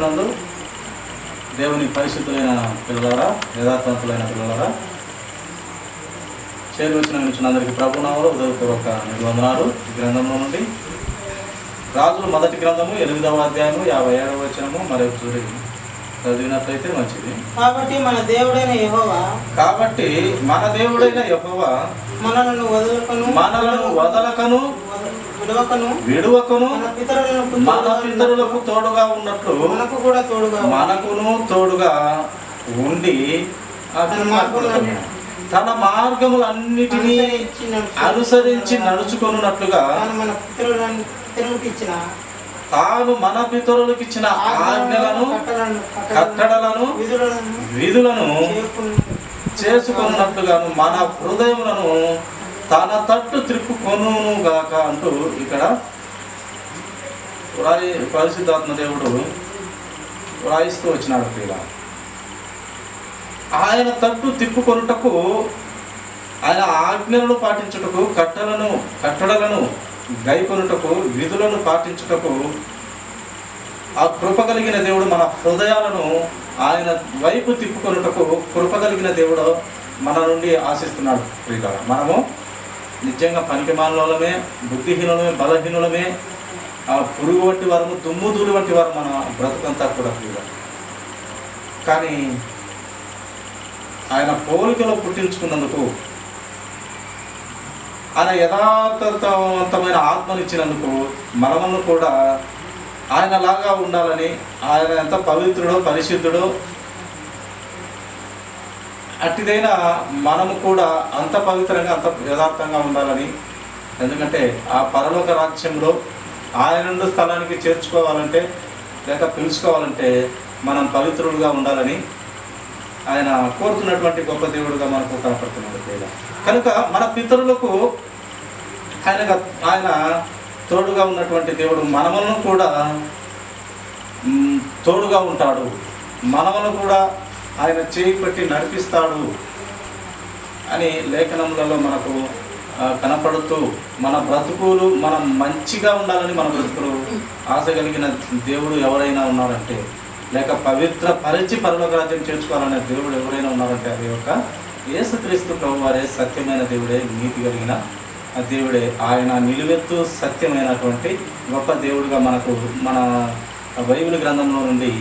క్రీస్తునందు దేవుని పరిశుద్ధులైన పిల్లలారా, యథార్థవంతులైన పిల్లలారా, చేరి వచ్చిన అందరికీ ప్రభునామములో ఉదయపూర్వక వందనాలు. ఈ గ్రంథంలో నుండి రాజుల మొదటి గ్రంథము 8వ అధ్యాయము 57వ వచనము మరియు చదివినట్లయితే మంచిది. కాబట్టి మన దేవుడైన యెహోవా మనలను వదలకను విడువకను మన పితరులకు తోడుగా ఉన్నట్లు మనకును తోడుగా ఉండి తన మార్గములన్నిటినీ అనుసరించి నడుచుకొనున్నట్లుగా తాను మన పితరులకు ఇచ్చిన ఆజ్ఞలను కట్టడలను విధులను చేసుకున్నట్లుగాను మన హృదయములను తన తట్టు త్రిప్పుకొనుగాక అంటూ ఇక్కడ పరిశుద్ధాత్మ దేవుడు వ్రాయిస్తూ వచ్చినాడు. ప్రియుల, ఆయన తట్టు తిప్పుకొనుటకు, ఆయన ఆజ్ఞలను పాటించుటకు, కట్టడలను గైకొనుటకు, విధులను పాటించుటకు ఆ కృప కలిగిన దేవుడు మన హృదయాలను ఆయన వైపు తిప్పుకొనుటకు కృప కలిగిన దేవుడు మన నుండి ఆశిస్తున్నాడు. ప్రియుల, మనము నిజంగా పనికిమాలినోళ్ళమే, బుద్ధిహీనులమే, బలహీనులమే, పురుగు వంటి వారము, దుమ్ముధూళి వంటి వారు మన బ్రతుకంతా కూడా. ప్రియుల, కానీ ఆయన పోలికలో పుట్టించుకున్నందుకు, ఆయన యథార్థవంతమైన ఆత్మనిచ్చినందుకు మనలను కూడా ఆయనలాగా ఉండాలని, ఆయన ఎంత పవిత్రుడో పరిశుద్ధుడో అట్టిదైనా మనము కూడా అంత పవిత్రంగా, అంత యథార్థంగా ఉండాలని. ఎందుకంటే ఆ పరలోక రాజ్యంలో ఆయన స్థలానికి చేర్చుకోవాలంటే, లేక పిలుచుకోవాలంటే మనం పవిత్రులుగా ఉండాలని ఆయన కోరుతున్నటువంటి గొప్ప దేవుడుగా మనకు కనపడుతున్నాడు. కనుక మన పితరులకు ఆయన తోడుగా ఉన్నటువంటి దేవుడు మనలను కూడా తోడుగా ఉంటాడు, మనలను కూడా ఆయన చేయి పట్టి నడిపిస్తాడు అని లేఖనములలో మనకు కనపడుతూ, మన బ్రతుకులు మనం మంచిగా ఉండాలని, మన బ్రతుకులు ఆశ కలిగిన దేవుడు ఎవరైనా ఉన్నారంటే, లేక పవిత్రపరిచి పరలోక రాజ్యం చేర్చుకోవాలనే దేవుడు ఎవరైనా ఉన్నారంటే అది యొక్క యేసుక్రీస్తు ప్రభువారే సత్యమైన దేవుడే, నీతి కలిగిన దేవుడే. ఆయన నిలువెత్తు సత్యమైనటువంటి గొప్ప దేవుడిగా మనకు మన బైబిల్ గ్రంథంలో నుండి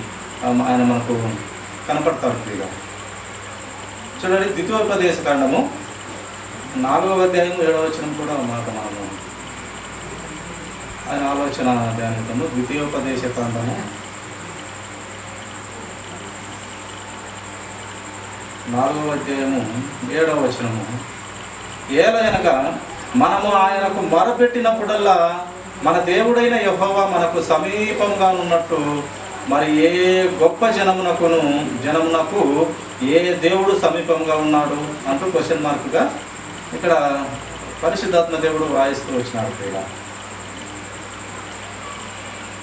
ఆయన మనకు కనపడతారు. ప్రియుగా చూడండి, ద్వితీయోపదేశ కాండము 4వ అధ్యాయం 7వ వచనం కూడా మనము ఆయన ఆలోచన ధ్యానిద్దాము. ద్వితీయోపదేశ కాండము 4వ అధ్యాయము 7వ వచనము. ఏలయనగా మనము ఆయనకు మొరపెట్టినప్పుడల్లా మన దేవుడైన యెహోవా మనకు సమీపంగా ఉన్నట్టు మరి ఏ గొప్ప జనమునకు ఏ దేవుడు సమీపంగా ఉన్నాడు అంటూ క్వశ్చన్ మార్క్గా ఇక్కడ పరిశుద్ధాత్మ దేవుడు వాయిస్తూ వచ్చినాడు. ప్రియుల,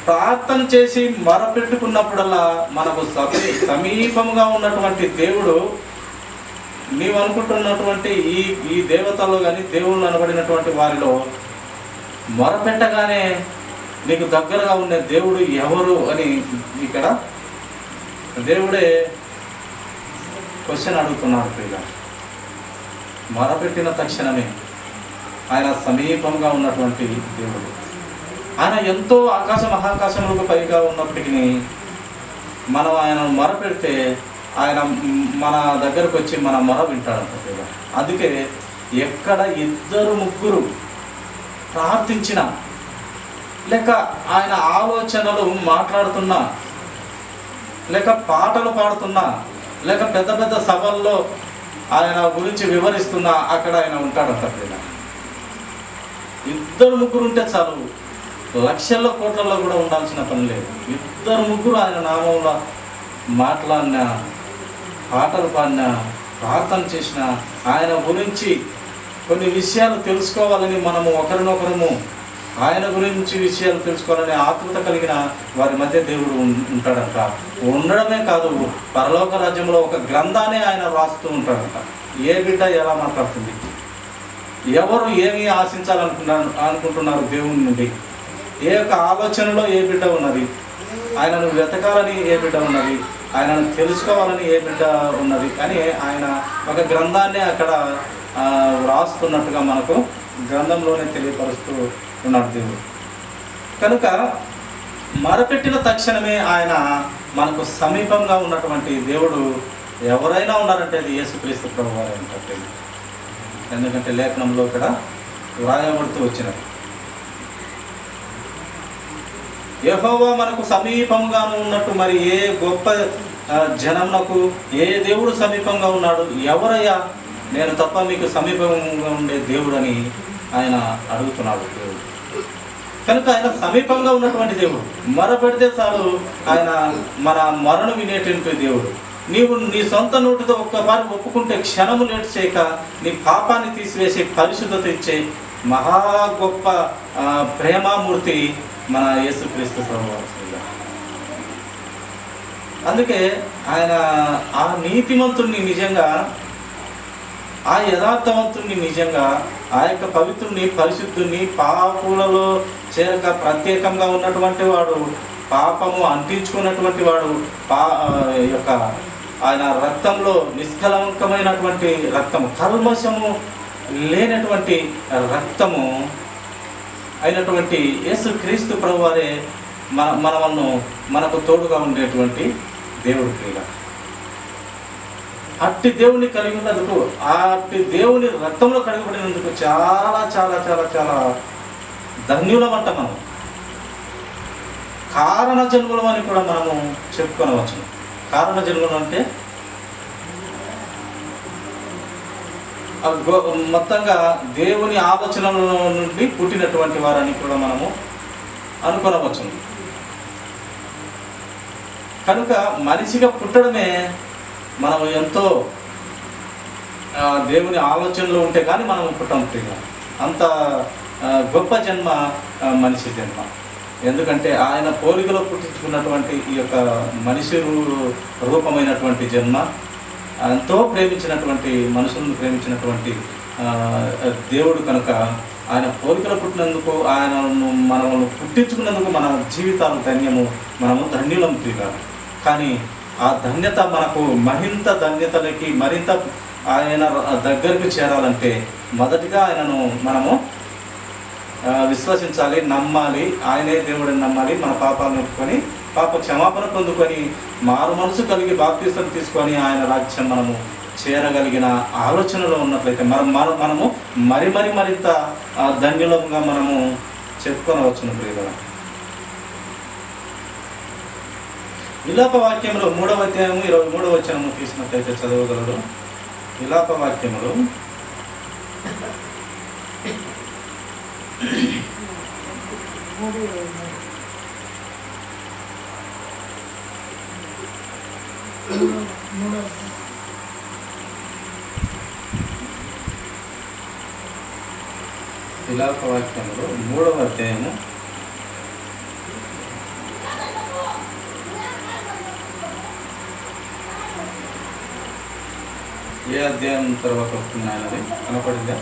ప్రార్థన చేసి మొరపెట్టుకున్నప్పుడల్లా మనకు సమీపంగా ఉన్నటువంటి దేవుడు, నీవు అనుకుంటున్నటువంటి ఈ దేవతల్లో కానీ దేవుళ్ళు అనబడినటువంటి వారిలో మొరపెట్టగానే నీకు దగ్గరగా ఉండే దేవుడు ఎవరు అని ఇక్కడ దేవుడే క్వశ్చన్ అడుగుతున్నాడు. ప్రియుల, మొరపెట్టిన తక్షణమే ఆయన సమీపంగా ఉన్నటువంటి దేవుడు. ఆయన ఎంతో మహాకాశములకు పైగా ఉన్నప్పటికీ మనం ఆయన మొరపెడితే ఆయన మన దగ్గరకు వచ్చి మన మొర వింటాడంట. అందుకే ఎక్కడ 2-3 ప్రార్థించిన, లేక ఆయన ఆలోచనలు మాట్లాడుతున్నా, లేక పాటలు పాడుతున్నా, లేక పెద్ద పెద్ద సభల్లో ఆయన గురించి వివరిస్తున్నా అక్కడ ఆయన ఉంటాడంట. 2-3 ఉంటే చాలు, లక్షల్లో కోట్లలో కూడా ఉండాల్సిన పని లేదు. 2-3 ఆయన నామంలో మాట్లాడినా, పాటలు పాడినా, ప్రార్థన చేసిన, ఆయన గురించి కొన్ని విషయాలు తెలుసుకోవాలని మనము ఒకరినొకరము ఆయన గురించి విషయాలు తెలుసుకోవాలనే ఆతృత కలిగిన వారి మధ్య దేవుడు ఉంటాడంట. ఉండడమే కాదు, పరలోక రాజ్యంలో ఒక గ్రంథాన్ని ఆయన రాస్తూ ఉంటాడంట. ఏ బిడ్డ ఎలా మాట్లాడుతుంది, ఎవరు ఏమి అనుకుంటున్నారు దేవుని నుండి, ఏ యొక్క ఆలోచనలో ఏ బిడ్డ ఉన్నది, ఆయనను వెతకాలని ఏ బిడ్డ ఉన్నది, ఆయనను తెలుసుకోవాలని ఏ బిడ్డ ఉన్నది అని ఆయన ఒక గ్రంథాన్ని అక్కడ వ్రాస్తున్నట్టుగా మనకు గ్రంథంలోనే తెలియపరుస్తూ ఉన్నాడు దేవుడు. కనుక మొరపెట్టిన తక్షణమే ఆయన మనకు సమీపంగా ఉన్నటువంటి దేవుడు ఎవరైనా ఉన్నారంటే అది యేసుక్రీస్తు ప్రభువారు అంటే. ఎందుకంటే లేఖనంలో ఇక్కడ వ్రాయబడుతూ వచ్చినది, యెహోవా మనకు సమీపంగా ఉన్నట్టు మరి ఏ గొప్ప జనమునకు ఏ దేవుడు సమీపంగా ఉన్నాడు? ఎవరయ్యా నేను తప్ప మీకు సమీపంగా ఉండే దేవుడు అని ఆయన అడుగుతున్నాడు దేవుడు. కనుక ఆయన సమీపంగా ఉన్నటువంటి దేవుడు. మొరపెడితే చాలు ఆయన మన మొరను వినేటువంటి దేవుడు. నీవు నీ సొంత నోటితో ఒక్కసారి ఒప్పుకుంటే క్షణము లేటు చేయక నీ పాపాన్ని తీసివేసి పరిశుద్ధత ఇచ్చే మహా గొప్ప ప్రేమామూర్తి మన యేసుక్రీస్తు ప్రభువారు. అందుకే ఆయన ఆ నీతిమంతుణ్ణి నిజంగా, ఆ యథార్థవంతుణ్ణి నిజంగా, ఆ యొక్క పవిత్రుని పరిశుద్ధుని పాపులలో చేరక ప్రత్యేకంగా ఉన్నటువంటి వాడు, పాపము అంటించుకున్నటువంటి వాడు, యొక్క ఆయన రక్తంలో నిష్కలంకమైనటువంటి రక్తము, కల్మషము లేనటువంటి రక్తము అయినటువంటి యేసుక్రీస్తు ప్రభువారే మనకు తోడుగా ఉండేటువంటి దేవుడు ప్రియుల. అట్టి దేవుని కలిగి ఉన్నందుకు, ఆ అట్టి దేవుని రక్తంలో కడగబడినందుకు చాలా చాలా చాలా చాలా ధన్యులమంట. మనం కారణ జన్మలం అని కూడా మనము చెప్పుకొనవచ్చు. కారణ జన్మలం అంటే మొత్తంగా దేవుని ఆలోచనల నుండి పుట్టినటువంటి వారని కూడా మనము అనుకొనవచ్చు. కనుక మనిషిగా పుట్టడమే మనం ఎంతో దేవుని ఆలోచనలు ఉంటే కానీ మనం పుట్టం. అంత గొప్ప జన్మ మనిషి జన్మ. ఎందుకంటే ఆయన పోలికలో పుట్టించుకున్నటువంటి ఈ యొక్క మనిషి రూపమైనటువంటి జన్మ, ఎంతో ప్రేమించినటువంటి మనుషులను ప్రేమించినటువంటి దేవుడు. కనుక ఆయన పోలికలో పుట్టినందుకు, ఆయనను మనము పుట్టించుకున్నందుకు మన జీవితాలు ధన్యము, మనము ధన్యులం తీరాలి. కానీ ఆ ధన్యత మనకు మరింత ధన్యతలకి, మరింత ఆయన దగ్గరికి చేరాలంటే మొదటిగా ఆయనను మనము విశ్వసించాలి, నమ్మాలి. ఆయనే దేవుడిని నమ్మాలి. మన పాపాలను ఒప్పుకొని పాప క్షమాపణ పొందుకొని మారు మనసు కలిగి బాప్తిసం తీసుకొని ఆయన రాజ్యం మనము చేరగలిగిన ఆలోచనలో ఉన్నట్లయితే మనము మరింత ధన్యులంగా మనము చెప్పుకొనవచ్చును ప్రియులారా. విలాప వాక్యములు 3వ అధ్యాయము 23వ వచనము తీసినట్లయితే చదవగలరు. విలాప వాక్యములు 3వ అధ్యాయము ఏ అధ్యాయం తర్వాత వస్తుంది ఆయనది కనపడిందా?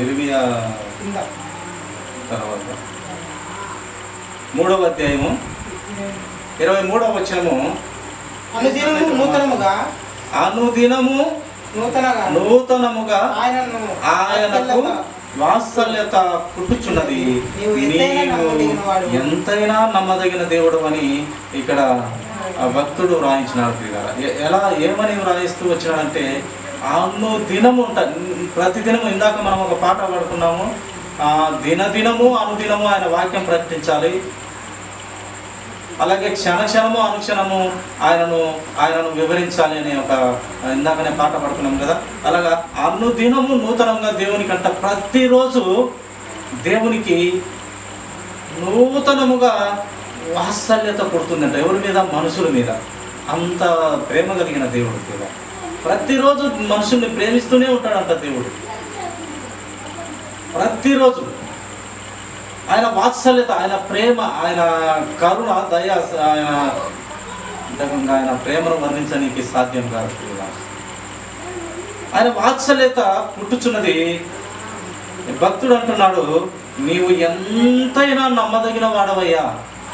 ఇర్మియా తర్వాత 3వ అధ్యాయము 23వ వచనము, అనుదినము నూతనముగా ఆయనకు వాత్సల్యత పుట్టుచున్నది, నీవు ఎంతైనా నమ్మదగిన దేవుడు అని ఇక్కడ భక్తుడు వ్రాయించినాడు. ఏమని వ్రాయిస్తూ వచ్చినాడంటే అనుదినము ప్రతిదినము. ఇందాక మనం ఒక పాట పాడుకున్నాము, దినదినము అనుదినము ఆయన వాక్యం ప్రకటించాలి. అలాగే క్షణక్షణము అనుక్షణము ఆయనను వివరించాలి అనే ఒక ఇందాకనే పాట పాడుకున్నాం కదా. అలాగా అనుదినము నూతనంగా దేవునికంట ప్రతిరోజు దేవునికి నూతనముగా వాత్సల్యత పుడుతుందంట. ఎవరి మీద? మనుషుల మీద. అంత ప్రేమ కలిగిన దేవుడు కదా. ప్రతిరోజు మనుషుల్ని ప్రేమిస్తూనే ఉంటాడంట దేవుడు. ప్రతిరోజు ఆయన వాత్సల్యత, ఆయన ప్రేమ, ఆయన కరుణ, దయ, ఆయన ప్రేమను వర్ణించడానికి సాధ్యం కాదు. ఆయన వాత్సల్యత పుట్టుచున్నది. భక్తుడు అంటున్నాడు, నీవు ఎంతైనా నమ్మదగిన వాడవయ్యా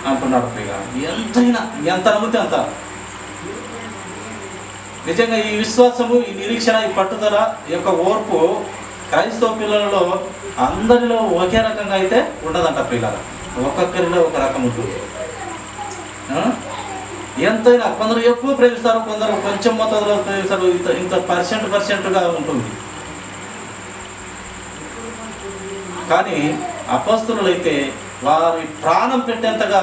అంటున్నాడు ప్రియులారా. ఎంతైనా, ఎంత నమ్మితే అంత. నిజంగా ఈ విశ్వాసము, ఈ నిరీక్షణ, ఈ పట్టుదల, ఈ యొక్క ఓర్పు క్రైస్తవ పిల్లలలో అందరిలో ఒకే రకంగా అయితే ఉండదంట ప్రియులారా. ఒక్కొక్కరిలో ఒక రకం ఉంటుంది. ఎంతైనా కొందరు ఎక్కువ ప్రేమిస్తారు, కొందరు కొంచెం మొత్తంలో ప్రేమిస్తారు. ఇంత పర్సెంట్గా ఉంటుంది. కానీ అపోస్తలులు అయితే వారి ప్రాణం పెట్టేంతగా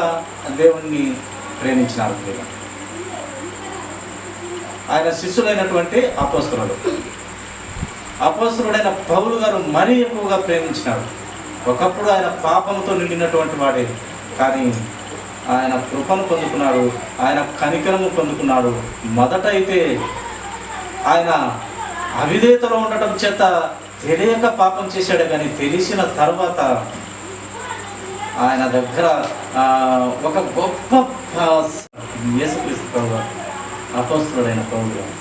దేవుణ్ణి ప్రేమించినారు ప్రియులారా. ఆయన శిష్యులైనటువంటి అపోస్తలుడైన పౌలు గారు మరీ ఎక్కువగా ప్రేమించినాడు. ఒకప్పుడు ఆయన పాపంతో నిండినటువంటి వాడే, కానీ ఆయన కృపను పొందుకున్నాడు, ఆయన కనికరము పొందుకున్నాడు. మొదట అయితే ఆయన అవిధేయతలో ఉండటం చేత తెలియక పాపం చేశాడు, కానీ తెలిసిన తర్వాత ఆయన దగ్గర ఒక గొప్ప యేసుక్రీస్తు ప్రభువు, అపోస్తలుడైన పౌలు గారు.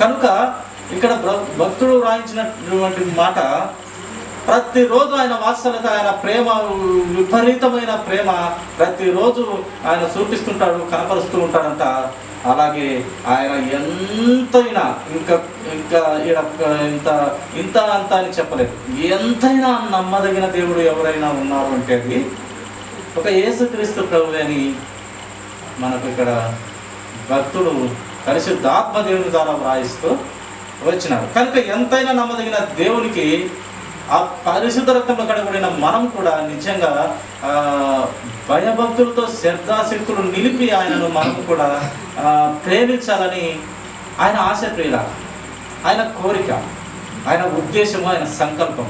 కనుక ఇక్కడ భక్తుడు రాయించినటువంటి మాట, ప్రతిరోజు ఆయన వాత్సల్యత, ఆయన ప్రేమ, విపరీతమైన ప్రేమ ప్రతిరోజు ఆయన చూపిస్తుంటాడు, కనపరుస్తూ ఉంటాడంట. అలాగే ఆయన ఎంతైనా ఇంకా ఇంకా ఇంత అంత అని చెప్పలేదు, ఎంతైనా నమ్మదగిన దేవుడు ఎవరైనా ఉన్నారు అంటే అది ఒక యేసుక్రీస్తు ప్రభువే అని మనకు ఇక్కడ భక్తుడు పరిశుద్ధాత్మ దేవుని ద్వారా వ్రాయిస్తూ వచ్చినాడు. కనుక ఎంతైనా నమ్మదగిన దేవునికి ఆ పరిశుద్ధ రక్తంలో కడగబడిన మనం కూడా నిజంగా భయభక్తులతో శ్రద్ధాశక్తులు నిలిపి ఆయనను మనం కూడా ప్రేమించాలని ఆయన ఆశ ప్రియులారా, ఆయన కోరిక, ఆయన ఉద్దేశము, ఆయన సంకల్పం.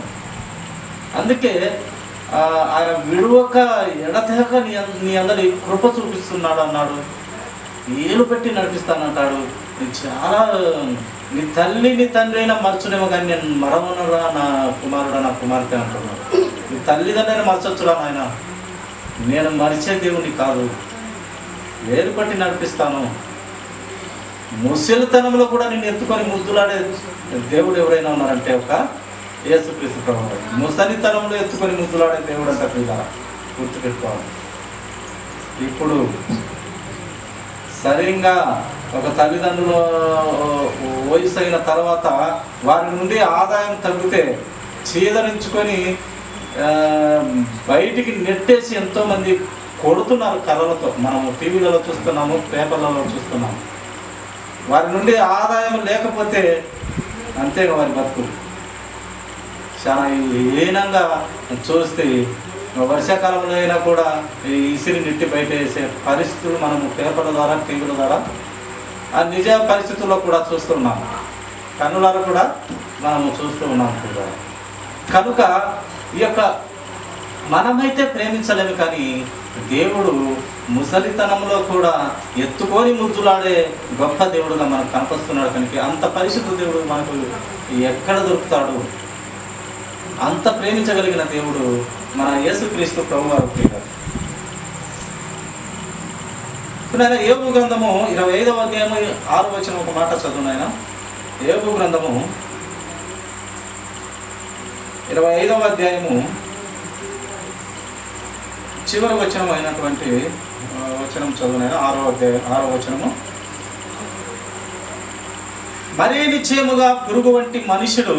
అందుకే ఆయన విడువక ఎడతెగక నీ అందరి కృప చూపిస్తున్నాడు అన్నాడు, ఏలు పెట్టి నడిపిస్తానంటాడు. చాలా నీ తల్లి నీ తండ్రి అయినా మర్చునేమో కానీ నేను మరవనురా నా కుమారుడా నా కుమార్తె అంటున్నాడు. నీ తల్లిదండ్రులను మరచొచ్చురా నాయన, నేను మరిచే దేవుని కాదు, వేరు పట్టి నడిపిస్తాను. ముసలితనంలో కూడా నేను ఎత్తుకొని ముద్దులాడే దేవుడు ఎవరైనా ఉన్నారంటే ఒక యేసుక్రీస్తు ప్రభువు. ముసలితనంలో ఎత్తుకొని ముద్దులాడే దేవుడు అంట ప్రియులారా, గుర్తుపెట్టుకోవాలి. ఇప్పుడు సరిగ్గా ఒక తల్లిదండ్రుల వయసు అయిన తర్వాత వారి నుండి ఆదాయం తగ్గితే చీదరించుకొని బయటికి నెట్టేసి ఎంతోమంది కొడుతున్నారు కర్రలతో. మనము టీవీలలో చూస్తున్నాము, పేపర్లలో చూస్తున్నాము. వారి నుండి ఆదాయం లేకపోతే అంతేగా వారి బతుకు. చాలా హీనంగా చూస్తే వర్షాకాలంలో అయినా కూడా ఇసిరి నెట్టి బయట వేసే పరిస్థితులు మనము పేపర్ల ద్వారా, టీవీల ద్వారా ఆ నిజ పరిస్థితుల్లో కూడా చూస్తున్నాము. కన్నులారా కూడా మనము చూస్తూ ఉన్నాము కూడా. కనుక ఈ యొక్క మనమైతే ప్రేమించలేము, కానీ దేవుడు ముసలితనంలో కూడా ఎత్తుకొని ముద్దులాడే గొప్ప దేవుడుగా మనకు కనిపిస్తున్నాడు. కనుక అంత పరిశుద్ధ దేవుడు మనకు ఎక్కడ దొరుకుతాడు? అంత ప్రేమించగలిగిన దేవుడు మన యేసుక్రీస్తు ప్రభువారు. నాయన యోబు గ్రంథము 25వ అధ్యాయము 6వ వచనం ఒక మాట చదువు నాయన. యోబు గ్రంథము 25వ అధ్యాయము చివరి వచనం అయినటువంటి వచనం చదువు నాయన. 6వ వచనము. మరీ నిశ్చయముగా పురుగు వంటి మనుషుడు,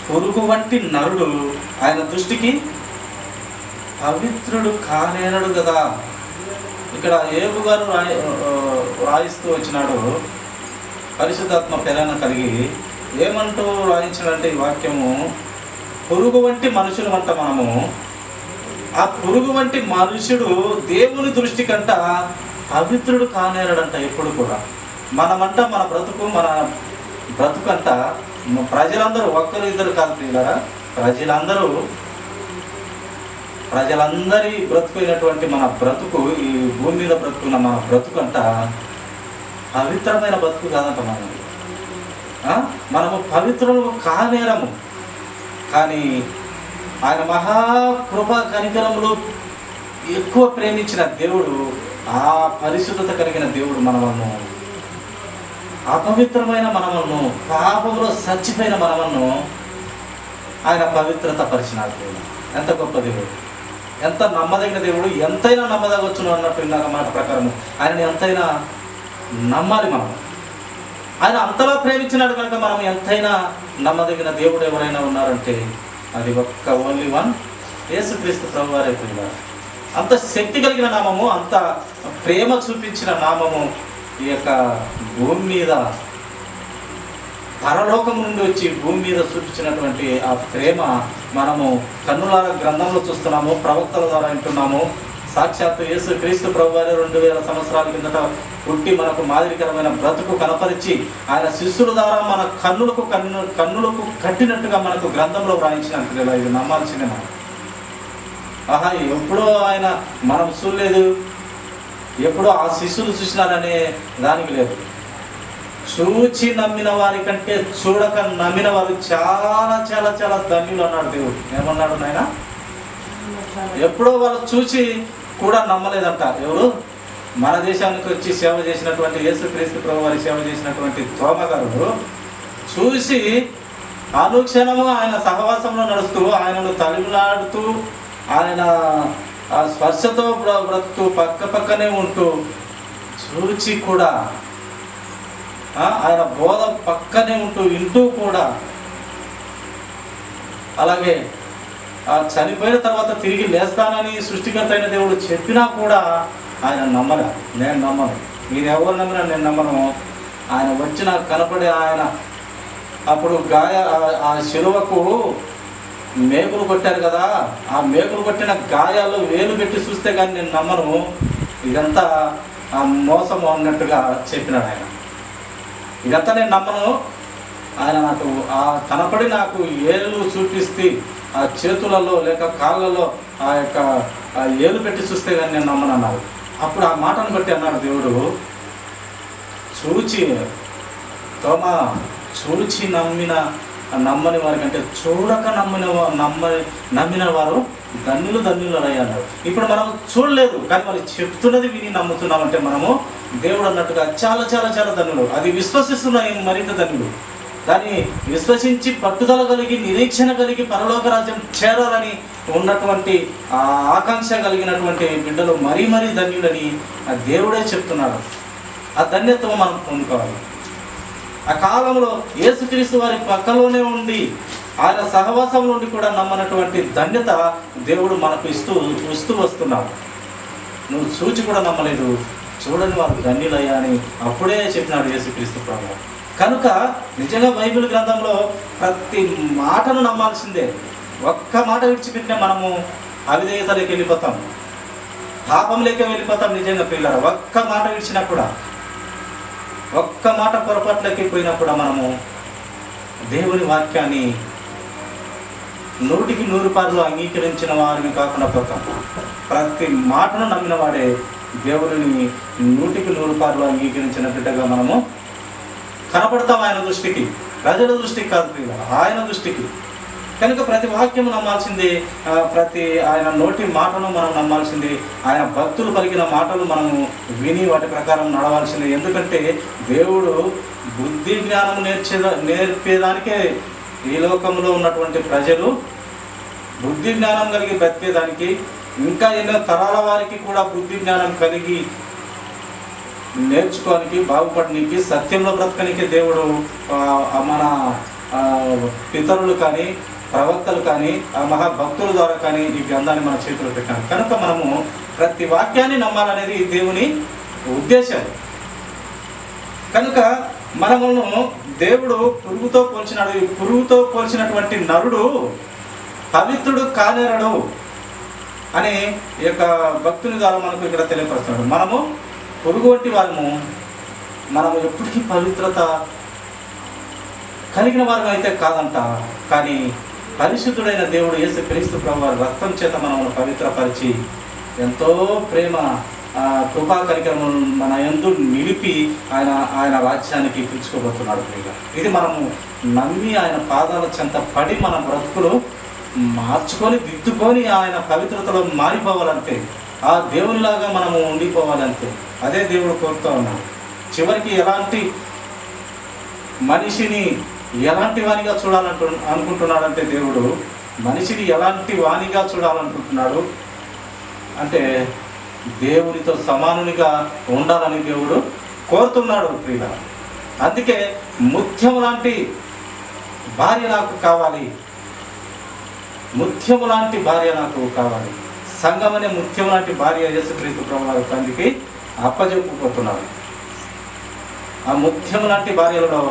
పురుగు వంటి నరుడు ఆయన దృష్టికి పవిత్రుడు కానేనడు కదా. ఇక్కడ యోబు గారు రాయిస్తూ వచ్చినాడు, పరిశుద్ధాత్మ ప్రేరణ కలిగి ఏమంటూ రాయించాడంటే ఈ వాక్యము, పురుగు వంటి మనుషులు అంట మనము. ఆ పురుగు వంటి మనుషుడు దేవుని దృష్టి కంట పవిత్రుడు కానేరడంట ఎప్పుడు కూడా. మనమంట మన బ్రతుకంట ప్రజలందరూ, ఒక్కరు ఇద్దరు కాదు ప్రియులారా, ప్రజలందరి బ్రతుకున్నటువంటి మన బ్రతుకు, ఈ భూమి మీద బ్రతుకున్న మన బ్రతుకంట పవిత్రమైన బ్రతుకు కాదంట. మనము పవిత్రులు కానేరము, కానీ ఆయన మహాకృప కనికరములు ఎక్కువ ప్రేమించిన దేవుడు, ఆ పరిశుద్ధత కలిగిన దేవుడు మనలను, అపవిత్రమైన మనలను, పాపంలో చచ్చిపోయిన మనలను ఆయన పవిత్రత పరిచినాడు. దేవుడు ఎంత గొప్ప దేవుడు, ఎంత నమ్మదగిన దేవుడు, ఎంతైనా నమ్మదగొచ్చును అన్నట్టు ఇందాక మాట ప్రకారము ఆయనని ఎంతైనా నమ్మాలి మనం. ఆయన అంతలా ప్రేమించినాడు కనుక మనం ఎంతైనా నమ్మదగిన దేవుడు ఎవరైనా ఉన్నారంటే అది ఒక్క ఓన్లీ వన్ యేసుక్రీస్తు ప్రభువారే. అంత శక్తి కలిగిన నామము, అంత ప్రేమ చూపించిన నామము ఈ యొక్క భూమి మీద, పరలోకం నుండి వచ్చి భూమి మీద చూపించినటువంటి ఆ ప్రేమ మనము కన్నులార గ్రంథంలో చూస్తున్నాము, ప్రవక్తల ద్వారా వింటున్నాము. సాక్షాత్తు యేసుక్రీస్తు ప్రభువారే 2000 సంవత్సరాల కిందట పుట్టి మనకు మాదిరికరమైన బ్రతుకు కనపరిచి ఆయన శిష్యుల ద్వారా మన కన్నులకు కట్టినట్టుగా మనకు గ్రంథంలో వ్రాయించినట్టు ఇది నమ్మాల్సిందే మనం. ఎప్పుడో ఆయన మనం చూడలేదు, ఎప్పుడో ఆ శిష్యులు చూసినారనే దానికి లేదు. చూచి నమ్మిన వారి కంటే చూడక నమ్మిన వారు చాలా చాలా చాలా ధన్యులు అన్నాడు దేవుడు. ఏమన్నాడు నాయన? ఎప్పుడో వాళ్ళు చూచి కూడా నమ్మలేదంట. ఎవరు? మన దేశానికి వచ్చి సేవ చేసినటువంటి యేసుక్రీస్తు ప్రభు వారి సేవ చేసినటువంటి తోమ గారు చూసి అనుక్షణము ఆయన సహవాసంలో నడుస్తూ, ఆయనను తలిమిలాడుతూ, ఆయన ఆ స్పర్శతో బ్రతుకుతూ, పక్కనే ఉంటూ, చూచి కూడా ఆయన బోధ పక్కనే ఉంటూ వింటూ కూడా, అలాగే చనిపోయిన తర్వాత తిరిగి లేస్తానని సృష్టికర్త అయిన దేవుడు చెప్పినా కూడా ఆయన నమ్మలే. నేను నమ్మను, మీరు ఎవరు నమ్మినా నేను నమ్మను. ఆయన వచ్చి నాకు కనపడే ఆయన అప్పుడు ఆ శిలువకు మేకులు కొట్టారు కదా, ఆ మేకులు కొట్టిన గాయాలు వేలు పెట్టి చూస్తే కానీ నేను నమ్మను, ఇదంతా మోసము అన్నట్టుగా చెప్పినాడు ఆయన. ఇదంతా నేను నమ్మను. ఆయన నాకు కనపడి నాకు ఏళ్ళు చూపిస్తే ఆ చేతులలో లేక కాళ్ళలో ఆ యొక్క ఏలు పెట్టి చూస్తే కానీ నేను నమ్మను అన్నారు. అప్పుడు ఆ మాటను బట్టి అన్నాడు దేవుడు, చూచి తోమా, చూచి నమ్మని వారి కంటే చూడక నమ్మిన వారు ధన్యులు అయ్యారు. ఇప్పుడు మనం చూడలేదు కానీ వాళ్ళు చెప్తున్నది విని నమ్ముతున్నామంటే మనము దేవుడు అన్నట్టుగా చాలా చాలా చాలా ధన్యులు. అది విశ్వసిస్తున్నాయి మరింత ధన్యులు. దాన్ని విశ్వసించి పట్టుదల కలిగి నిరీక్షణ కలిగి పరలోక రాజ్యం చేరాలని ఉన్నటువంటి ఆ ఆకాంక్ష కలిగినటువంటి బిడ్డలు మరీ ధన్యులని ఆ దేవుడే చెప్తున్నాడు. ఆ ధన్యత్వం మనం పొందుకోవాలి. ఆ కాలంలో యేసుక్రీస్తు వారి పక్కలోనే ఉండి ఆయన సహవాసం నుండి కూడా నమ్మనటువంటి ధన్యత దేవుడు మనకు ఇస్తూ వస్తున్నాడు. నువ్వు చూచి కూడా నమ్మలేదు, చూడని వారు ధన్యులయ్యా అని అప్పుడే చెప్పినాడు యేసుక్రీస్తు ప్రభువు. కనుక నిజంగా బైబిల్ గ్రంథంలో ప్రతి మాటను నమ్మాల్సిందే. ఒక్క మాట విడిచిపెట్టినా మనము అవిధేయతలోకి వెళ్ళిపోతాం, పాపంలోకి వెళ్ళిపోతాం. నిజంగా పిల్లలు ఒక్క మాట విడిచినా కూడా, ఒక్క మాట పొరపాట్లకి పోయినా కూడా మనము దేవుని వాక్యాన్ని 100కి 100 అంగీకరించిన వారిని కాకుండా పోతాం. ప్రతి మాటను నమ్మిన వాడే దేవుడిని 100కి 100 అంగీకరించిన బిడ్డగా మనము కనపడతాం ఆయన దృష్టికి, ప్రజల దృష్టికి కాదు, ఆయన దృష్టికి. కనుక ప్రతి వాక్యము నమ్మాల్సింది, ప్రతి ఆయన నోటి మాటను మనం నమ్మాల్సింది, ఆయన భక్తులు పలికిన మాటలు మనము విని వాటి ప్రకారం నడవాల్సింది. ఎందుకంటే దేవుడు బుద్ధి జ్ఞానం నేర్పేదానికే ఈ లోకంలో ఉన్నటువంటి ప్రజలు బుద్ధి జ్ఞానం కలిగి బ్రతికేదానికి, ఇంకా ఎన్నో తరాల వారికి కూడా బుద్ధి జ్ఞానం కలిగి నేర్చుకోనికి, బాగుపడడానికి, సత్యంలో బ్రతకనికి దేవుడు మన పితరులు కానీ ప్రవక్తలు కానీ ఆ మహాభక్తుల ద్వారా కానీ ఈ గ్రంథాన్ని మన చేతిలో పెట్టాను. కనుక మనము ప్రతి వాక్యాన్ని నమ్మాలనేది దేవుని ఉద్దేశం. కనుక మనమును దేవుడు పురుగుతో పోల్చినాడు. ఈ పురుగుతో పోల్చినటువంటి నరుడు పవిత్రుడు కానేరడు అని ఈ యొక్క భక్తుని ద్వారా మనకు ఇక్కడ తెలియపరుస్తున్నాడు. మనము పురుగు వంటి వాళ్ళము, మనము ఎప్పటికీ పవిత్రత కలిగిన వారు అయితే కాదంట. కానీ పరిశుద్ధుడైన దేవుడు యేసుక్రీస్తు ప్రభువు రక్తం చేత మనల్ని పవిత్రపరిచి ఎంతో ప్రేమ కృపా కనికరములను మన యందు నిలిపి ఆయన రాజ్యానికి పిలుచుకోబోతున్నాడు. ఇది మనము నమ్మి ఆయన పాదాల చెంత పడి మన బ్రతుకులు మార్చుకొని దిద్దుకొని ఆయన పవిత్రతలో మారిపోవాలంటే, ఆ దేవునిలాగా మనము ఉండిపోవాలంటే అదే దేవుడు కోరుతూ ఉన్నాడు. చివరికి ఎలాంటి మనిషిని ఎలాంటి వానిగా అనుకుంటున్నాడంటే దేవుడు మనిషిని ఎలాంటి వానిగా చూడాలనుకుంటున్నాడు అంటే దేవునితో సమానునిగా ఉండాలని దేవుడు కోరుతున్నాడు ప్రియుల. అందుకే ముత్యము లాంటి భార్య నాకు కావాలి, ముత్యము లాంటి భార్య నాకు కావాలి. సంఘం అనే ముత్యం లాంటి భార్య యేసుక్రీస్తు ప్రభువు తండ్రికి అప్పజెప్పుకుపోతున్నాడు. ఆ ముత్యం లాంటి భార్యలలో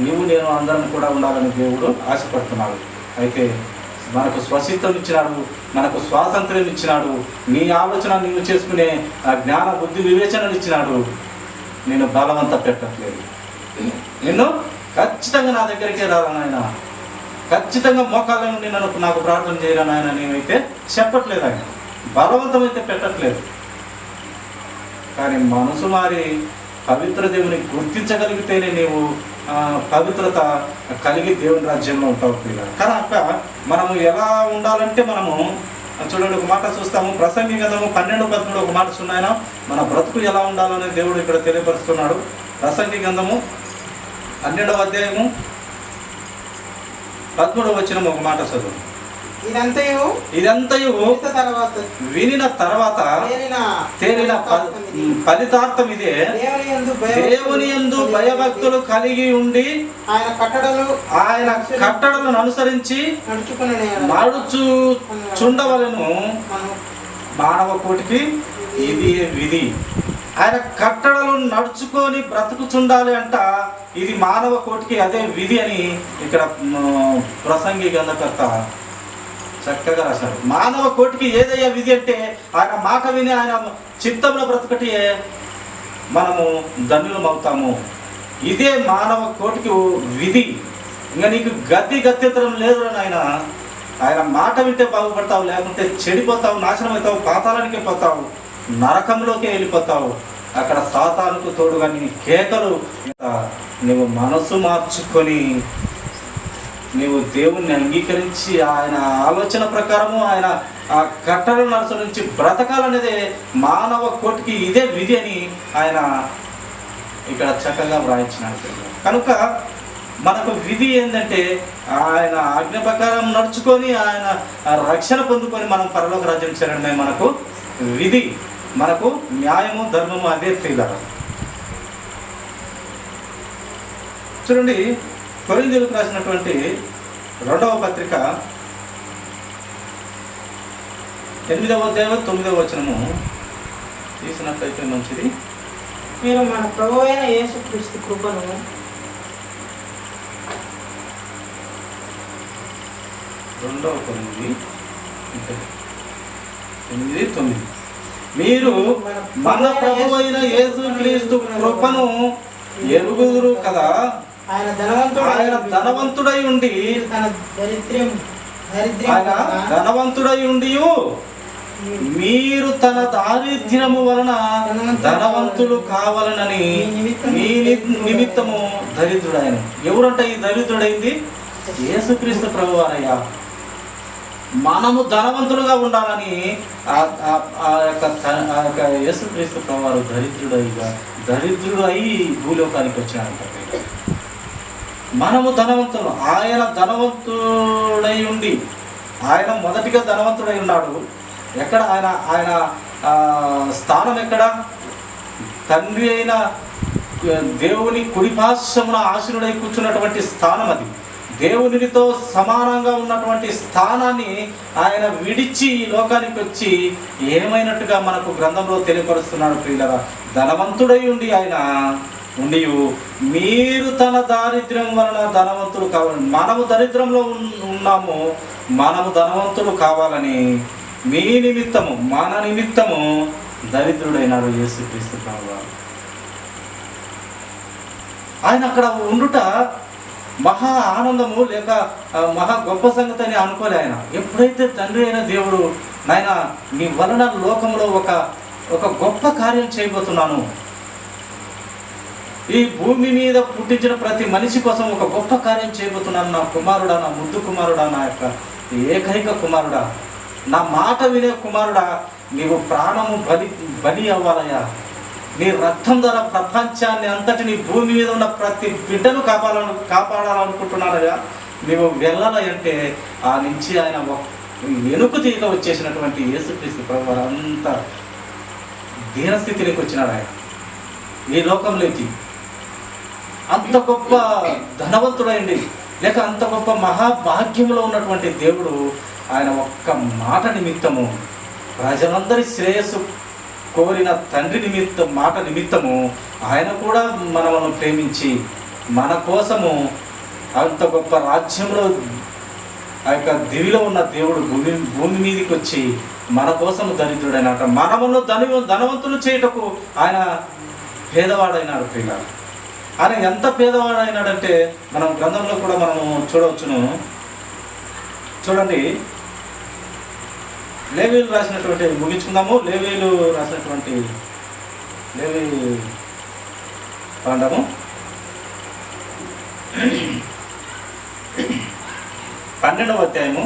నువ్వు నేను అందరం కూడా ఉండాలని దేవుడు ఆశపడుతున్నాడు. అయితే మనకు స్వస్థతం ఇచ్చినాడు, మనకు స్వాతంత్ర్యం ఇచ్చినాడు, నీ ఆలోచన నీవు చేసుకునే ఆ జ్ఞాన బుద్ధి వివేచనలు ఇచ్చినాడు. నేను బలవంత పెట్టట్లేదు, నిన్ను ఖచ్చితంగా నా దగ్గరికే రారా నాయన, ఖచ్చితంగా మోకాళ్ళ నుండి నాకు ప్రార్థన చేయరా నాయన నేనైతే చెప్పట్లేదు. ఆయన బలవంతం అయితే పెట్టట్లేదు. కానీ మనసు మారి పవిత్ర దేవుని గుర్తించగలిగితేనే నీవు పవిత్రత కలిగి దేవుని రాజ్యంలో ఉంటావు పిల్లలు. కనుక మనము ఎలా ఉండాలంటే మనము చూడండి, ఒక మాట చూస్తాము. ప్రసంగి గ్రంథము 12:13 ఒక మాట ఉన్నాయన మన బ్రతుకు ఎలా ఉండాలని దేవుడు ఇక్కడ తెలియపరుస్తున్నాడు. ప్రసంగి గ్రంథము 12వ అధ్యాయము 13వ వచనం ఒక మాట చదువు. ఇదంతయు వినిన తర్వాత తేలిన ఫలితార్థం ఇదే, దేవుని యందు భయభక్తులు కలిగి ఉండి ఆయన కట్టడలను అనుసరించి నడుచుచుండవలెను. మానవ కోటికి ఇది విధి. ఆయన కట్టడలు నడుచుకొని బ్రతుకుచుండాలి అంట. ఇది మానవ కోటికి అదే విధి అని ఇక్కడ ప్రసంగి గ్రంథకర్త చక్కగా రాశారు. మానవ కోటికి ఏదయ్యా విధి అంటే ఆయన మాట విని ఆయన చిత్తంలో బ్రతుకటి మనము ధన్యులం అవుతాము. ఇదే మానవ కోటికి విధి. ఇంకా నీకు గత్యంతరం లేదు నాయన. ఆయన మాట వింటే బాగుపడతావు, లేకుంటే చెడిపోతావు, నాశనం అవుతావు, పాతాళానికే పోతావు, నరకంలోకే వెళ్ళిపోతావు. అక్కడ సాతానుకు తోడుగా నీ కేకలు. నువ్వు మనసు మార్చుకొని నీవు దేవుణ్ణి అంగీకరించి ఆయన ఆలోచన ప్రకారము ఆయన ఆ కట్టడలను అనుసరించి బ్రతకాలనేదే మానవ కోటికి ఇదే విధి అని ఆయన ఇక్కడ చక్కగా వ్రాయించినాడు. కనుక మనకు విధి ఏంటంటే ఆయన ఆజ్ఞ ప్రకారం నడుచుకొని ఆయన రక్షణ పొందుకొని మనం పరలోక రాజ్యం చేరడమే మనకు విధి, మనకు న్యాయము ధర్మము అదే తీగల. చూడండి, కొరింథీయులకు రాసినటువంటి 2వ పత్రిక 8వ అధ్యాయం 9వ వచనము తీసినట్లయితే మంచిది. మీరు మన ప్రభువు అయిన యేసుక్రీస్తు కృపను 2వ కొరింథీ 8:9 మీరు మన ప్రభువు అయిన యేసుక్రీస్తు కృపను ఎరుగుదురు కదా. ఆయన ధనవంతుడై ఉండి మీరు తన దారిద్ర్యము వలన ధనవంతులు కావాలనని మీ నిమిత్తము దరిద్రుడైన. ఎవరంట ఈ దరిద్రుడైంది? యేసుక్రీస్తు ప్రభువారయ్యా. మనము ధనవంతులుగా ఉండాలని ఆ యొక్క యేసుక్రీస్తు ప్రభువారు దరిద్రుడు అయి భూలోకానికి వచ్చినారంట. మనము ధనవంతులు. ఆయన ధనవంతుడై ఉండి, ఆయన మొదటిగా ధనవంతుడై ఉన్నాడు. ఎక్కడ ఆయన స్థానం ఎక్కడ? తండ్రి అయిన దేవుని కుడిపార్శ్వమున ఆసీనుడై కూర్చున్నటువంటి స్థానం అది. దేవునితో సమానంగా ఉన్నటువంటి స్థానాన్ని ఆయన విడిచి ఈ లోకానికి వచ్చి ఏమైనట్టుగా మనకు గ్రంథంలో తెలియపరుస్తున్నాడు ప్రియులారా. ధనవంతుడై ఉండి ఆయన మీరు తన దారిద్ర్యం వలన ధనవంతులు కావాలని. మనము దరిద్రంలో ఉన్నాము, మనము ధనవంతులు కావాలని మీ నిమిత్తము, మన నిమిత్తము దరిద్రుడైనాడు యేసుక్రీస్తు ప్రభువు. ఆయన అక్కడ ఉండుట మహా ఆనందము లేక మహా గొప్ప సంగతి అని అనుకోలే. ఆయన ఎప్పుడైతే తండ్రి అయిన దేవుడు నాయన నీ వలన లోకంలో ఒక గొప్ప కార్యం చేయబోతున్నాను, ఈ భూమి మీద పుట్టించిన ప్రతి మనిషి కోసం ఒక గొప్ప కార్యం చేయబోతున్నాను, నా కుమారుడా, నా ముద్దు కుమారుడా, నా యొక్క ఏకైక కుమారుడా, నా మాట వినే కుమారుడా, నీవు ప్రాణము బలి అవ్వాలయ్యా, నీ రక్తం ద్వారా ప్రపంచాన్ని అంతటిని భూమి మీద ఉన్న ప్రతి బిడ్డను కాపాడాలనుకుంటున్నానగా నీవు వెళ్ళాలి అంటే ఆ నుంచి ఆయన వెనుక తీగ వచ్చేసినటువంటి యేసుక్రీస్తు ప్రభువు అంత దీనస్థితిలోకి వచ్చినాడు. ఆయన ఈ లోకంలోకి అంత గొప్ప ధనవంతుడైంది లేక అంత గొప్ప మహాభాగ్యంలో ఉన్నటువంటి దేవుడు ఆయన ఒక్క మాట నిమిత్తము, ప్రజలందరి శ్రేయస్సు కోరిన తండ్రి మాట నిమిత్తము ఆయన కూడా మనలను ప్రేమించి మన కోసము అంత గొప్ప రాజ్యంలో ఆ యొక్క దివిలో ఉన్న దేవుడు భూమి మీదకి వచ్చి మన కోసం దరిద్రుడైనట, మనమును ధనవంతులు చేయుటకు ఆయన పేదవాడైనాడు. ప్రియులారా, ఆయన ఎంత పేదవాడైనాడంటే మనం గ్రంథంలో కూడా మనము చూడవచ్చును. చూడండి, లేవీయులు రాసినటువంటి, ముగించుకుందాము, లేవీయులు రాసినటువంటి లేవీ కాండము 12వ అధ్యాయము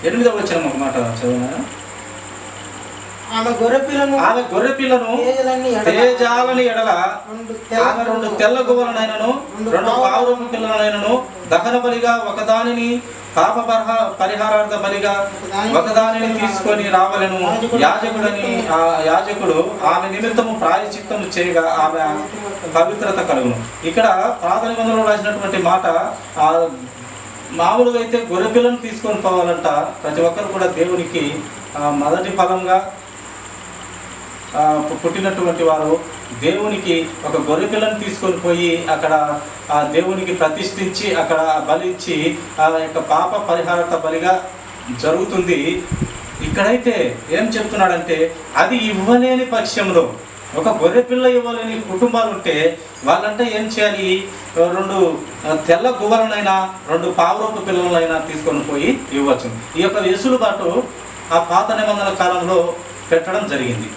8వ వచనం ఒక మాట చదివినాను. ఆమె గొర్రె పిల్లను తేజాలని ఎడల ఆమె 2 తెల్ల గువ్వలనైనను 2 పావురపు పిల్లలనైనను దహన బలిగా ఒకదానిని పాప పరిహారార్థ బలిగా ఒకదానిని తీసుకొని రావలను. యాజకుడు ఆమె నిమిత్తము ప్రాయశ్చిత్తము చేయగా ఆమె పవిత్రత కలుగును. ఇక్కడ పాత నిబంధనలో రాసినటువంటి మాట, మామూలుగా అయితే గొర్రె పిల్లను తీసుకొని పోవాలంట. ప్రతి ఒక్కరు కూడా దేవునికి మొదటి ఫలంగా పుట్టినటువంటి వారు దేవునికి ఒక గొర్రె పిల్లను తీసుకొని పోయి అక్కడ ఆ దేవునికి ప్రతిష్ఠించి అక్కడ బలిచ్చి ఆ యొక్క పాప పరిహారత బలిగా జరుగుతుంది. ఇక్కడైతే ఏం చెప్తున్నాడంటే, అది ఇవ్వలేని పక్షంలో, ఒక గొర్రె పిల్ల ఇవ్వలేని కుటుంబాలు ఉంటే వాళ్ళంటే ఏం చేయాలి? 2 తెల్ల గువ్వలనైనా 2 పావురపు పిల్లలైనా తీసుకొని పోయి ఇవ్వచ్చు. ఈ యొక్క వెసులుబాటు ఆ పాత నిబంధనల కాలంలో పెట్టడం జరిగింది.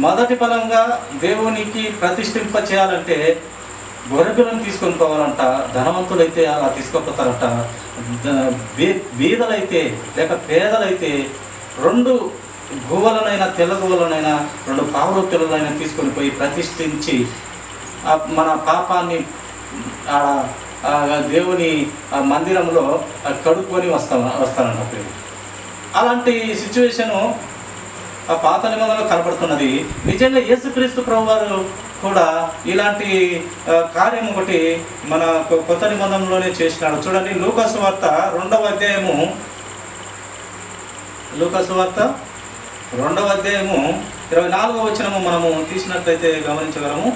మొదటి ఫలంగా దేవునికి ప్రతిష్ఠింప చేయాలంటే గొర్రెపిల్లను తీసుకొని పోవాలంట. ధనవంతులైతే అలా తీసుకుపోతారట. బీదలైతే లేక పేదలైతే 2 గువ్వలనైనా తెల్ల గువ్వలనైనా 2 పావుర పిల్లలైనా తీసుకొని పోయి ప్రతిష్ఠించి మన పాపాన్ని దేవుని మందిరంలో కడుక్కొని వస్తానంట. అలాంటి సిచ్యువేషను ఆ పాత నిబంధనలో కనబడుతున్నది. నిజంగా యేసుక్రీస్తు ప్రభువారు కూడా ఇలాంటి కార్యం ఒకటి మన కొత్త నిబంధనలోనే చేసినాడు. చూడండి, లూకాసు వార్త 2వ అధ్యాయము 24వ వచనము మనము తీసినట్లయితే గమనించగలము.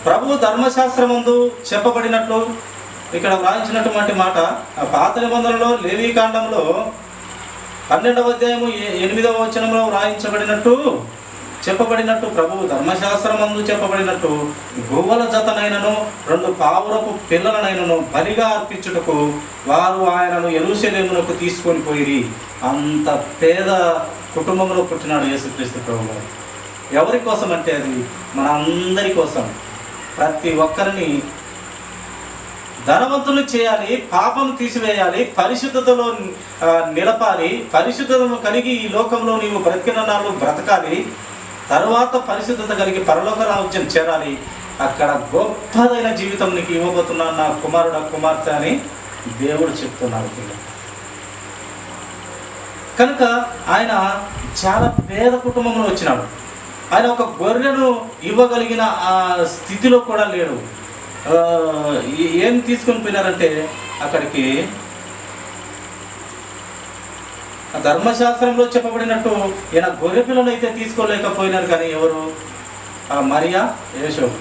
ప్రభు ధర్మశాస్త్రమందు చెప్పబడినట్లు ఇక్కడ వ్రాయించినటువంటి మాట ఆ పాత నిబంధనలో లేవీ కాండంలో 12వ అధ్యాయము 8వ వచనంలో వ్రాయించబడినట్టు చెప్పబడినట్టు, ప్రభు ధర్మశాస్త్రమందు చెప్పబడినట్టు గువ్వల జతనైనను 2 పావురపు పిల్లలనైనను బలిగా అర్పించుటకు వారు ఆయనను యెరూషలేమునకు తీసుకొని పోయిరి. అంత పేద కుటుంబంలో పుట్టినాడు యేసుక్రీస్తు ప్రభువు. ఎవరి కోసం అంటే అది మన అందరి కోసం. ప్రతి ఒక్కరిని ధనవంతులు చేయాలి, పాపం తీసివేయాలి, పరిశుద్ధతలో నిలపాలి. పరిశుద్ధతను కలిగి ఈ లోకంలో నీవు బ్రతికిన నాళ్ళు బ్రతకాలి. తరువాత పరిశుద్ధత కలిగి పరలోక రాజ్యం చేరాలి. అక్కడ గొప్పదైన జీవితం నీకు ఇవ్వబోతున్నాను నా కుమారుడు కుమార్తె అని దేవుడు చెప్తున్నాడు. కనుక ఆయన చాలా పేద కుటుంబంలో వచ్చినాడు. ఆయన ఒక గొర్రెను ఇవ్వగలిగిన ఆ స్థితిలో కూడా లేడు. ఏం తీసుకొని పోయినారంటే అక్కడికి ధర్మశాస్త్రంలో చెప్పబడినట్టు ఈయన గొర్రె పిల్లను అయితే తీసుకోలేకపోయినారు. కానీ ఎవరు? మరియా, యేసోపు.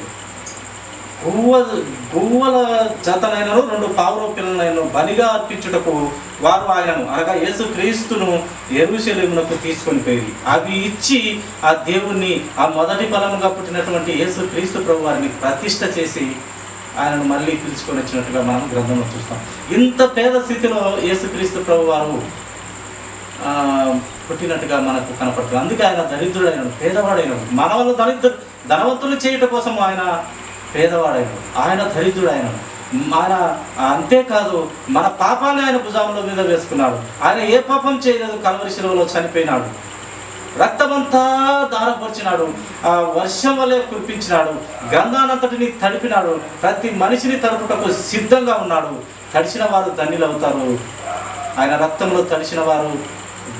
గువ్వల జతనైనను 2 పావుర పిల్లలైనను బలిగా అర్పించుటకు వారు ఆయనను అనగా యేసుక్రీస్తును యెరూషలేమునకు తీసుకొని పోయి అవి ఇచ్చి ఆ దేవుణ్ణి ఆ మొదటి ఫలముగా పుట్టినటువంటి యేసుక్రీస్తు ప్రభు వారిని ప్రతిష్ఠ చేసి ఆయనను మళ్ళీ పిలుచుకొని వచ్చినట్టుగా మనం గ్రంథంలో చూస్తాం. ఇంత పేద స్థితిలో యేసుక్రీస్తు ప్రభు వారు పుట్టినట్టుగా మనకు కనపడుతుంది. అందుకే ఆయన దరిద్రుడైనడు, పేదవాడైనడు. మన వల్ల ధనవంతులు చేయటం కోసం ఆయన పేదవాడైనడు, ఆయన దరిద్రుడైనడు. మన అంతేకాదు మన పాపాన్ని ఆయన భుజాముల మీద వేసుకున్నాడు. ఆయన ఏ పాపం చేయలేదు, కల్వరి శిలువలో చనిపోయినాడు. రక్తమంతా దారపరిచినాడు, ఆ వర్షం వల్లే కురిపించినాడు, గంధానంతటిని తడిపినాడు, ప్రతి మనిషిని తడుపుటకు సిద్ధంగా ఉన్నాడు. తడిసిన వారు ధన్యులవుతారు, ఆయన రక్తంలో తడిసిన వారు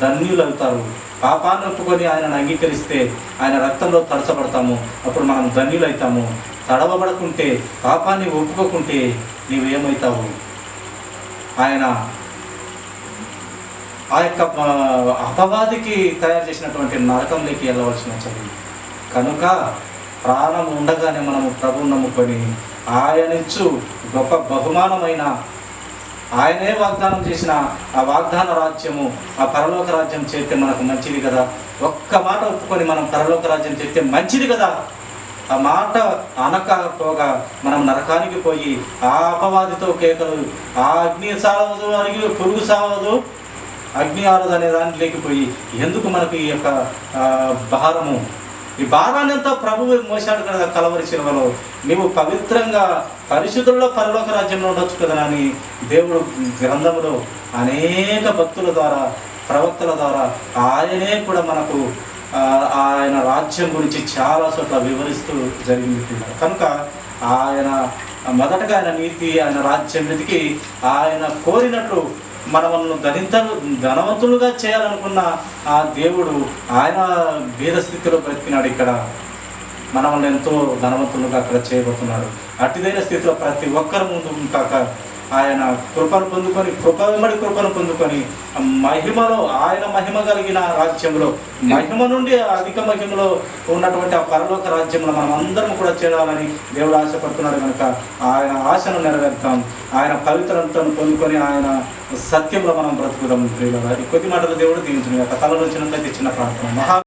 ధన్యులవుతారు. పాపాన్ని ఒప్పుకొని ఆయనను అంగీకరిస్తే ఆయన రక్తంలో తడచబడతాము, అప్పుడు మనం ధన్యులవుతాము. తడవబడకుంటే, పాపాన్ని ఒప్పుకోకుంటే నీవేమవుతావు? ఆయన ఆ యొక్క అపవాదికి తయారు చేసినటువంటి నరకంలోకి వెళ్ళవలసిన చదువు కనుక ప్రాణం ఉండగానే మనము ప్రభువును నమ్ముకొని ఆయనిచ్చు గొప్ప బహుమానమైన ఆయనే వాగ్దానం చేసిన ఆ వాగ్దాన రాజ్యము, ఆ పరలోక రాజ్యం చేస్తే మనకు మంచిది కదా. ఒక్క మాట ఒప్పుకొని మనం పరలోక రాజ్యం చేస్తే మంచిది కదా. ఆ మాట అనకపోగా మనం నరకానికి పోయి ఆ అపవాదితో కేకలు, ఆ అగ్ని సావదు అడిగి పురుగు సావదు, అగ్ని ఆరదు అనే దాంట్లోకి పోయి ఎందుకు మనకు ఈ యొక్క భారము? ఈ భారాన్ని అంతా ప్రభువు మోసాడు కదా కలవరి శిలువలో. నీవు పవిత్రంగా పరిశుద్ధుల్లో పరలోక రాజ్యంలో ఉండొచ్చు కదా అని దేవుడు గ్రంథములో అనేక భక్తుల ద్వారా, ప్రవక్తల ద్వారా ఆయనే కూడా మనకు ఆయన రాజ్యం గురించి చాలా చోట్ల వివరిస్తూ జరిగింది. కనుక ఆయన మొదటగా ఆయన నీతి, ఆయన రాజ్యం వెతికి ఆయన కోరినట్లు మనల్ని ధనవంతులుగా చేయాలనుకున్న ఆ దేవుడు ఆయన భేద స్థితిలో బ్రతికినాడు. ఇక్కడ మనల్ని ఎంతో ధనవంతులుగా అక్కడ చేయబోతున్నాడు. అట్టిదైన స్థితిలో ప్రతి ఒక్కరి ముందు కాక ఆయన కృపను పొందుకొని, కృపను పొందుకొని మహిమలో, ఆయన మహిమ కలిగిన రాజ్యంలో, మహిమ నుండి అధిక మహిమలో ఉన్నటువంటి ఆ పరలోక రాజ్యంలో మనం అందరం కూడా చేరాలని దేవుడు ఆశపడుతున్నాడు. కనుక ఆయన ఆశను నెరవేర్తాం. ఆయన పవిత్రతను పొందుకొని ఆయన సత్యంలో మనం బ్రతుకుదాం. ఈ కొద్ది మాటలు దేవుడు దీవించిన తలలో చిన్నట్లయితే చిన్న ప్రార్థన.